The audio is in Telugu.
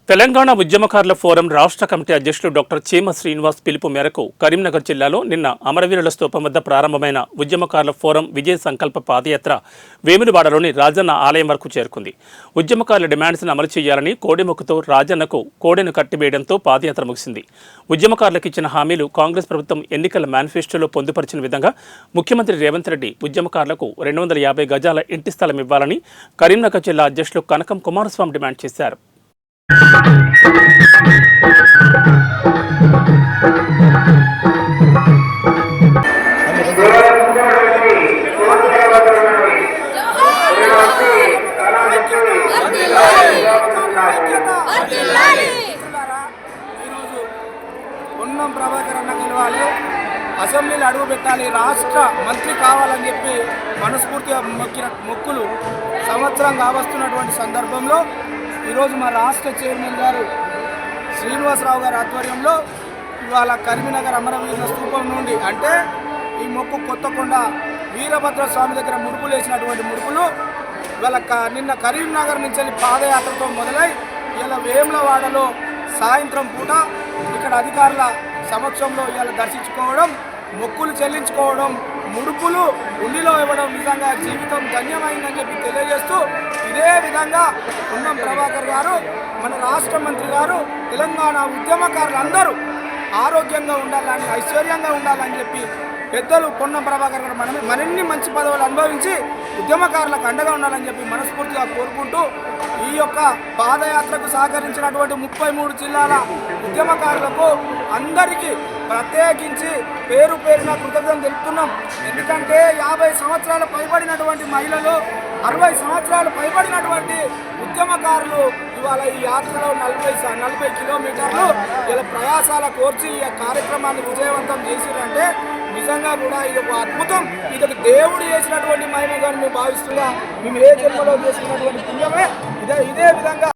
తెలంగాణ ఉద్యమకారుల ఫోరం రాష్ట్ర కమిటీ అధ్యక్షులు డాక్టర్ చీమ శ్రీనివాస్ పిలుపు మేరకు కరీంనగర్ జిల్లాలో నిన్న అమరవీరుల స్తూపం వద్ద ప్రారంభమైన ఉద్యమకారుల ఫోరం విజయ సంకల్ప పాదయాత్ర వేములవాడలోని రాజన్న ఆలయం వరకు చేరుకుంది. ఉద్యమకారుల డిమాండ్స్ను అమలు చేయాలని కోడెముక్కుతో రాజన్నకు కోడెను కట్టివేయడంతో పాదయాత్ర ముగిసింది. ఉద్యమకారులకు ఇచ్చిన హామీలు కాంగ్రెస్ ప్రభుత్వం ఎన్నికల మేనిఫెస్టోలో పొందుపరిచిన విధంగా ముఖ్యమంత్రి రేవంత్ రెడ్డి ఉద్యమకారులకు 250 గజాల ఇంటి స్థలం ఇవ్వాలని కరీంనగర్ జిల్లా అధ్యక్షులు కనకం కుమారస్వామి డిమాండ్ చేశారు. పొన్నం ప్రభాకర్ అన్న గెలవాలి, అసెంబ్లీలో అడుగు పెట్టాలి, రాష్ట్ర మంత్రి కావాలని చెప్పి మనస్ఫూర్తిగా మొక్కులు సంవత్సరం కావస్తున్నటువంటి సందర్భంలో ఈరోజు మా రాష్ట్ర చైర్మన్ గారు శ్రీనివాసరావు గారి ఆధ్వర్యంలో ఇవాళ కరీంనగర్ అమరవీరుల స్తూపం నుండి అంటే ఈ మొక్కు కొత్తకొండ వీరభద్ర స్వామి దగ్గర ముడుపులు వేసినటువంటి ముడుపులు ఇవాళ నిన్న కరీంనగర్ నుంచి వెళ్ళి పాదయాత్రతో మొదలై ఇలా వేములవాడలో సాయంత్రం పూట ఇక్కడ అధికారుల సమక్షంలో ఇవాళ దర్శించుకోవడం, మొక్కులు చెల్లించుకోవడం, ముడుపులు ఉండిలో ఇవ్వడం నిజంగా జీవితం ధన్యమైందని చెప్పి తెలియజేస్తూ ఇదే విధంగా పొన్నం ప్రభాకర్ గారు, మన రాష్ట్ర మంత్రి గారు, తెలంగాణ ఉద్యమకారులందరూ ఆరోగ్యంగా ఉండాలని, ఐశ్వర్యంగా ఉండాలని చెప్పి పెద్దలు పొన్నం ప్రభాకర్ గారు మరిన్ని మంచి పదవులు అనుభవించి ఉద్యమకారులకు అండగా ఉండాలని చెప్పి మనస్ఫూర్తిగా కోరుకుంటూ ఈ యొక్క పాదయాత్రకు సహకరించినటువంటి 33 జిల్లాల ఉద్యమకారులకు అందరికీ ప్రత్యేకించి పేరు పేరున కృతజ్ఞతలు తెలుపుతున్నాం. ఎందుకంటే 50 సంవత్సరాలు పైబడినటువంటి మహిళలు, 60 సంవత్సరాలు పైబడినటువంటి ఉద్యమకారులు ఇవాళ ఈ యాత్రలో 40 కిలోమీటర్లు ఇలా ప్రయాసాల కోర్చి ఈ కార్యక్రమాన్ని విజయవంతం చేసిరంటే నిజంగా కూడా ఇది ఒక అద్భుతం. ఇది ఒక దేవుడు చేసినటువంటి మహిమగా మేము భావిస్తున్నా. మేము ఏ జన్మలో చేసినటువంటి పుణ్యమే ఇదే విధంగా